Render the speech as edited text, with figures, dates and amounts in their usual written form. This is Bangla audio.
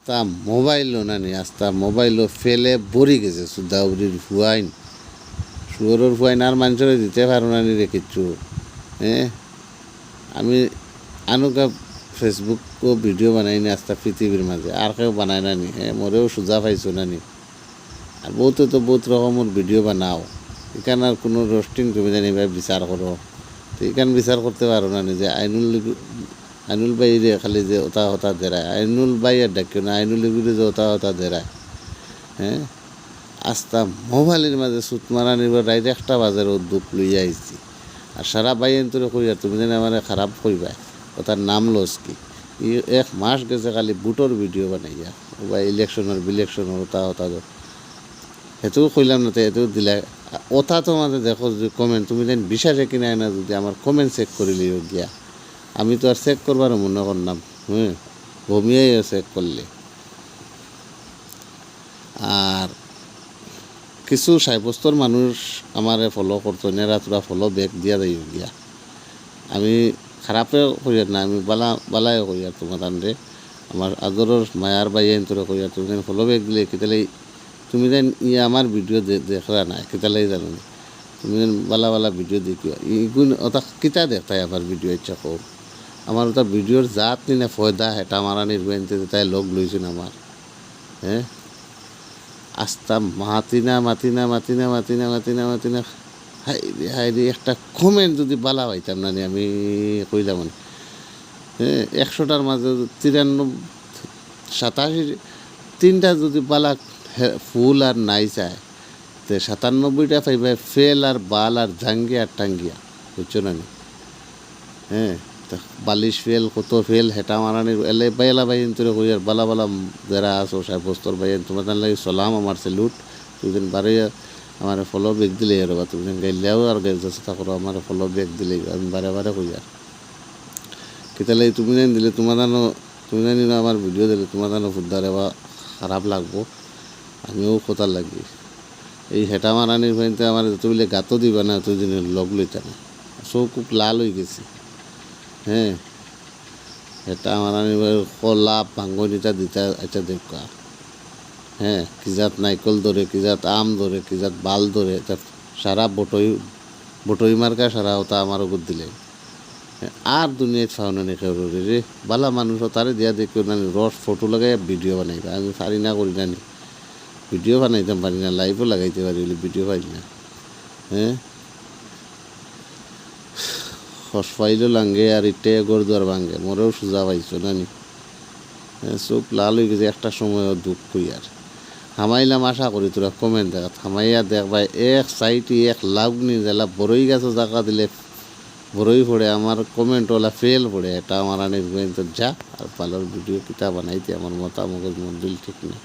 আস্তা মোবাইলও নানি আস্তা মোবাইলও ফেলে বরি গেছে সুদাউরির ফুয়াইন শুয়োরের ফুয়াইন আর মানুষের দিতে পারো নানি রে কিচ্ছু। হ্যাঁ, আমি আনুকা ফেসবুকও ভিডিও বানাই নি আস্তা পৃথিবীর মাঝে, আর কেউ বানায় নানি। হ্যাঁ, মোরেও সোজা পাইছো নানি। আর বহুতে তো বহুত রকমের ভিডিও বানাও, এখানে আর কোনো রোস্টিং তুমি জানি ভাই বিচার করো, তো এখানে বিচার করতে পারো না যে আইনুল ভাই রে খালি যে ওটা হতা দেরায়, আইনুল ভাই আর ডাকিও না, আইনুল গুলি যে ওটা হতা দেরায়। হ্যাঁ, আস্তা মোবাইলের মাঝে সুত মারা নিবার রাইতে 1টা বাজার উদ্যোগ লইয়া আইছি। আর সারা বাইন তোরে কইয়া তুমি জানি আমার খারাপ কইবা, ওটার নাম লস কি। 1 মাস গেছে খালি বুটোর ভিডিও বানাইয়া বা ইলেকশনের বিলেকশনের ওটা হতা, হেতুও কইলাম না, তো হেতুও দিলা ওটা। তো আমাদের দেখো যে কমেন্ট তুমি যেন বিশ্বাসে কিনা না, যদি আমার কমেন্ট চেক করিলি গিয়া, আমি তো আর চেক করবার মনে করলাম। ঘুমিয়েই চেক করলে। আর কিছু সাব্যস্তর মানুষ আমারে ফলো করতো, নেরা তোরা ফলো ব্যাক দিয়া দেই গিয়া। আমি খারাপে করি না, আমি বালায় করি আর তোমার তানরে আমার আদরের মায়ার বাইন তোরা করি আর তুমি ফলো ব্যাক দিলে কেতালে তুমি যেন আমার ভিডিও দেখলা না কেতালাই জানো না, তুমি যেন বালা ভিডিও দেখিও ইগুন ওটা কিতা দেখতাই আবার ভিডিও ইচ্ছা কও। আমার ওটা ভিডিওর জাত নি না ফয়দা হেটা মারা নির্বাহিত তাই লগ লইছেন আমার। হ্যাঁ, আস্তা মাতিনা হাই রে একটা কমেন্ট যদি বালা পাইতাম না আমি কইলাম। হ্যাঁ, 100টার মাঝে 3টা যদি বালা ফুল আর নাই চায়, তো 97টা পাইবে ফেল আর বাল আর জাঙ্গিয়া আর টাঙ্গিয়া, বুঝছো না? হ্যাঁ, তা বালিশ ফেল কত ফেল হেটা মারানির এলে বাইলা বাইন তোরে কই আর বালা যারা আছো সাব্যস্তর বাইন তোমার লাগে সালাম, আমার সেলুট। তুমি যেন বারে আমার ফলো ব্যাক দিলে আর বা তুমি যেন গাইলেও আর গাইছে চেষ্টা করো আমার ফলো ব্যাক দিলে, আমি বারে কই আর কেতালে তুমি যেন দিলে তুমি জানি না আমার ভিডিও দিলে তোমার যেন ফুদ্দারে বা খারাপ লাগবো, আমিও কোথার লাগি। এই হেটা মারানির ভাইতে আমার যতগুলি গাতো দিবা না এতদিন লগ লইতা না, চোখ খুব লাল হয়ে গেছে। হ্যাঁ, হেটা মারানির কলা ভাঙ্গনিটা দিতে এটা দেখা। হ্যাঁ, কি জাত নাইকল ধরে, কি জাত আম ধরে, কি জাত বাল ধরে, এটা সারা বটই মার্কা সারা ওটা আমার উপর দিলে। আর দুনিয়ায় ফাউনানি কেউ রে বালা মানুষ তারে দিয়া দেখো না রস ফটো লাগাই ভিডিও বানাইবা, আমি পারি না করি না নি, ভিডিও বানাইতাম পারি না, লাইভও লাগাইতে পারি ভিডিও পারি না। হ্যাঁ, হস পাইলেও লাঙ্গে আর ইটে গরদুয়ার ভাঙ্গে, মোরেও সোজা পাইছো নানি। হ্যাঁ, চোখ লাল হয়ে গেছে একটা সময়ও দুঃখ কই আর হামাইলাম। আশা করি তোরা কমেন্ট দেখা হামাইয়া দেখবা 1 সাইটে 1 লাউনি জেলা বড়ই গাছও জায়গা দিলে বড়ই পড়ে, আমার কমেন্ট ওলা ফেল পড়ে। এটা আমার আনির যা আর পালোর ভিডিও কিতা বানাইতে আমার মতামত মন্দির ঠিক না।